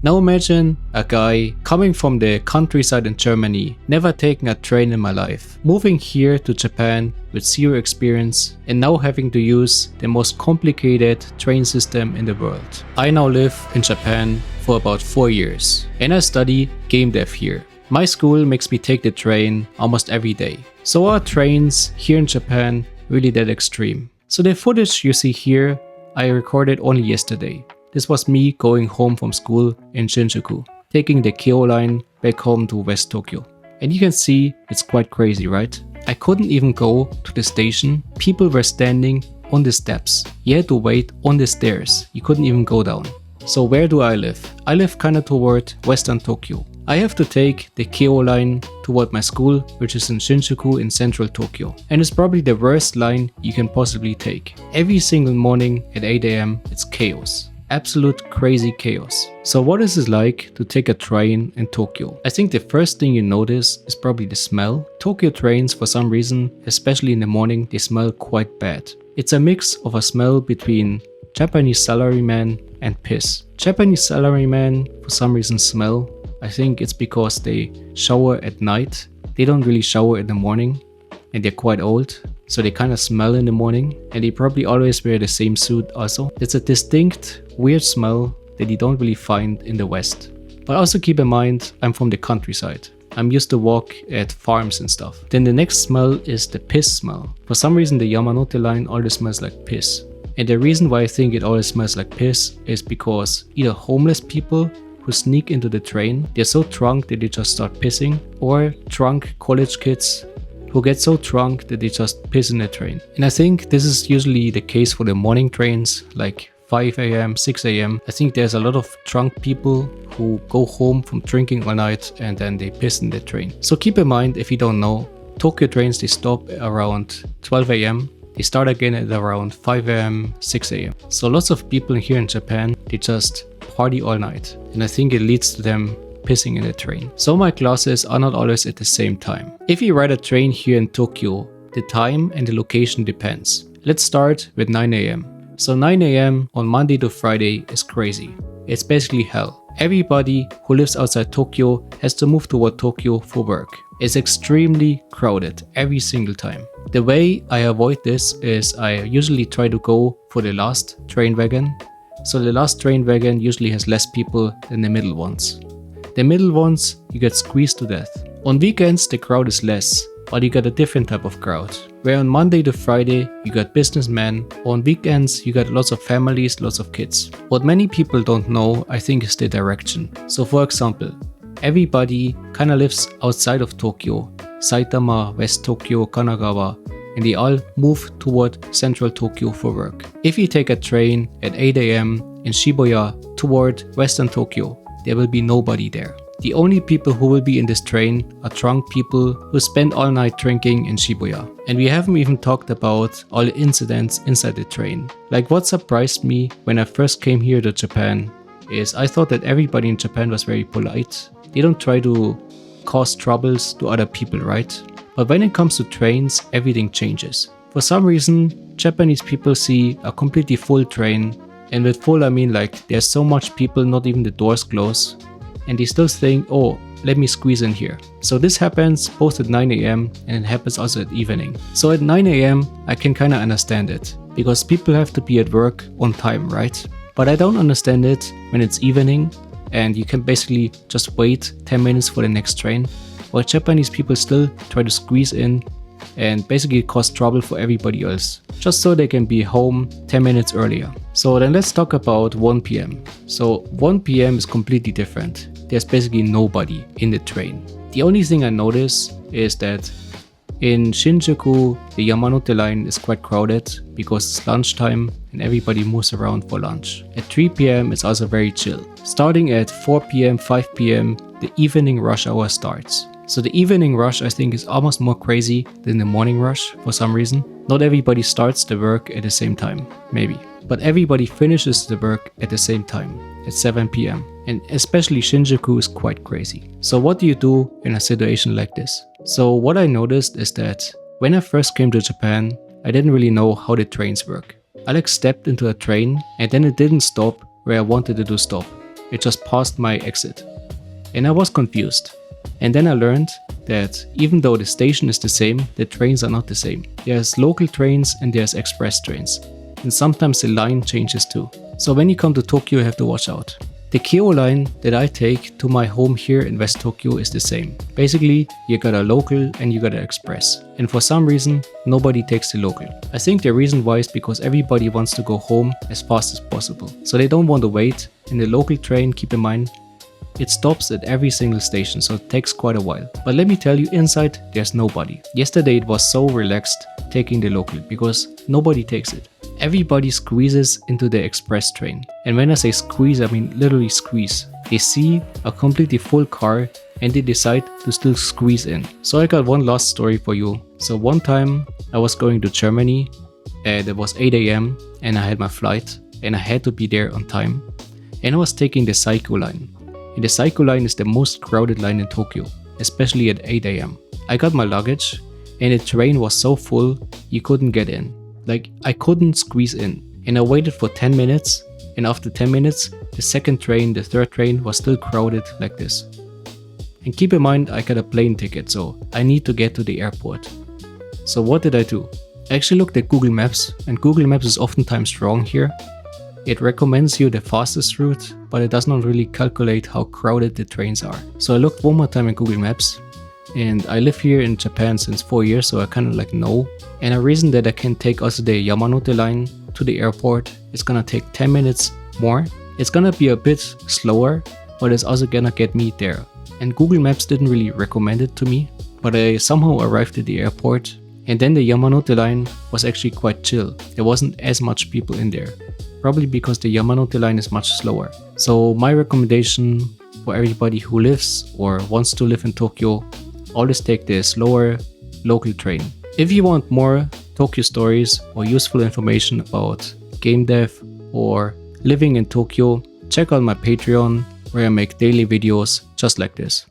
Now imagine a guy coming from the countryside in Germany, never taken a train in my life, moving here to Japan with zero experience and now having to use the most complicated train system in the world. I now live in Japan for about 4 years and I study game dev here. My school makes me take the train almost every day. So are trains here in Japan really that extreme? So the footage you see here I recorded only yesterday. This was me going home from school in Shinjuku, taking the Keio line back home to West Tokyo. And you can see it's quite crazy, right? I couldn't even go to the station. People were standing on the steps. You had to wait on the stairs. You couldn't even go down. So where do I live? I live kinda toward Western Tokyo. I have to take the Keio line toward my school, which is in Shinjuku in central Tokyo. And it's probably the worst line you can possibly take. Every single morning at 8 AM, it's chaos. Absolute crazy chaos. So what is it like to take a train in Tokyo? I think the first thing you notice is probably the smell. Tokyo trains, for some reason, especially in the morning, they smell quite bad. It's a mix of a smell between Japanese salaryman and piss. Japanese salaryman for some reason smell. I think it's because they shower at night. They don't really shower in the morning and they're quite old. So they kind of smell in the morning and they probably always wear the same suit also. It's a distinct, weird smell that you don't really find in the West. But also keep in mind, I'm from the countryside. I'm used to walk at farms and stuff. Then the next smell is the piss smell. For some reason the Yamanote line always smells like piss. And the reason why I think it always smells like piss is because either homeless people who sneak into the train, they're so drunk that they just start pissing, or drunk college kids who get so drunk that they just piss in the train. And I think this is usually the case for the morning trains, like 5 AM, 6 AM. I think there's a lot of drunk people who go home from drinking all night and then they piss in the train. So keep in mind, if you don't know, Tokyo trains, they stop around 12 AM. They start again at around 5 AM, 6 AM. So lots of people here in Japan, they just party all night. And I think it leads to them pissing in the train. So my classes are not always at the same time. If you ride a train here in Tokyo, the time and the location depends. Let's start with 9 AM. So 9 AM on Monday to Friday is crazy. It's basically hell. Everybody who lives outside Tokyo has to move toward Tokyo for work. It's extremely crowded every single time. The way I avoid this is I usually try to go for the last train wagon. So the last train wagon usually has less people than the middle ones. The middle ones, you get squeezed to death. On weekends the crowd is less, but you got a different type of crowd. Where on Monday to Friday you got businessmen, on weekends you got lots of families, lots of kids. What many people don't know, I think, is the direction. So for example, everybody kinda lives outside of Tokyo, Saitama, West Tokyo, Kanagawa, and they all move toward central Tokyo for work. If you take a train at 8 AM in Shibuya toward western Tokyo, there will be nobody there. The only people who will be in this train are drunk people who spend all night drinking in Shibuya. And we haven't even talked about all the incidents inside the train. Like, what surprised me when I first came here to Japan is I thought that everybody in Japan was very polite. They don't try to cause troubles to other people, right? But when it comes to trains, everything changes. For some reason, Japanese people see a completely full train, and with full I mean like there's so much people, not even the doors close, and they still think, oh, let me squeeze in here. So this happens both at 9 AM and it happens also at evening. So at 9 AM, I can kinda understand it, because people have to be at work on time, right? But I don't understand it when it's evening and you can basically just wait 10 minutes for the next train. While Japanese people still try to squeeze in and basically cause trouble for everybody else, just so they can be home 10 minutes earlier. So then let's talk about 1 PM. So 1 PM is completely different. There's basically nobody in the train. The only thing I notice is that in Shinjuku, the Yamanote line is quite crowded because it's lunchtime and everybody moves around for lunch. At 3 PM, it's also very chill. Starting at 4 PM, 5 PM, the evening rush hour starts. So the evening rush, I think, is almost more crazy than the morning rush for some reason. Not everybody starts the work at the same time, maybe. But everybody finishes the work at the same time, at 7 PM. And especially Shinjuku is quite crazy. So what do you do in a situation like this? So what I noticed is that when I first came to Japan, I didn't really know how the trains work. I stepped into a train and then it didn't stop where I wanted it to stop. it just passed my exit. And I was confused. And then I learned that even though the station is the same, the trains are not the same. There's local trains and there's express trains. And sometimes the line changes too. So when you come to Tokyo, you have to watch out. The Keio line that I take to my home here in West Tokyo is the same. Basically, you got a local and you got an express. And for some reason, nobody takes the local. I think the reason why is because everybody wants to go home as fast as possible. So they don't want to wait. And the local train, keep in mind, it stops at every single station, so it takes quite a while. But let me tell you, inside, there's nobody. Yesterday it was so relaxed taking the local because nobody takes it. Everybody squeezes into the express train. And when I say squeeze, I mean literally squeeze. They see a completely full car and they decide to still squeeze in. So I got one last story for you. So one time I was going to Germany and it was 8 AM and I had my flight and I had to be there on time. And I was taking the Saikyo line. And the Saikyo line is the most crowded line in Tokyo, especially at 8 AM. I got my luggage and the train was so full you couldn't get in. Like, I couldn't squeeze in. And I waited for 10 minutes and after 10 minutes the second train, the third train was still crowded like this. And keep in mind, I got a plane ticket, so I need to get to the airport. So what did I do? I actually looked at Google Maps, and Google Maps is oftentimes wrong here. It recommends you the fastest route, but it does not really calculate how crowded the trains are. So I looked one more time in Google Maps, and I live here in Japan since 4 years, so I kind of like know. And a reason that I can take also the Yamanote line to the airport, it's gonna take 10 minutes more. It's gonna be a bit slower, but it's also gonna get me there. And Google Maps didn't really recommend it to me, but I somehow arrived at the airport. And then the Yamanote line was actually quite chill. There wasn't as much people in there. Probably because the Yamanote line is much slower. So my recommendation for everybody who lives or wants to live in Tokyo, always take the slower local train. If you want more Tokyo stories or useful information about game dev or living in Tokyo, check out my Patreon where I make daily videos just like this.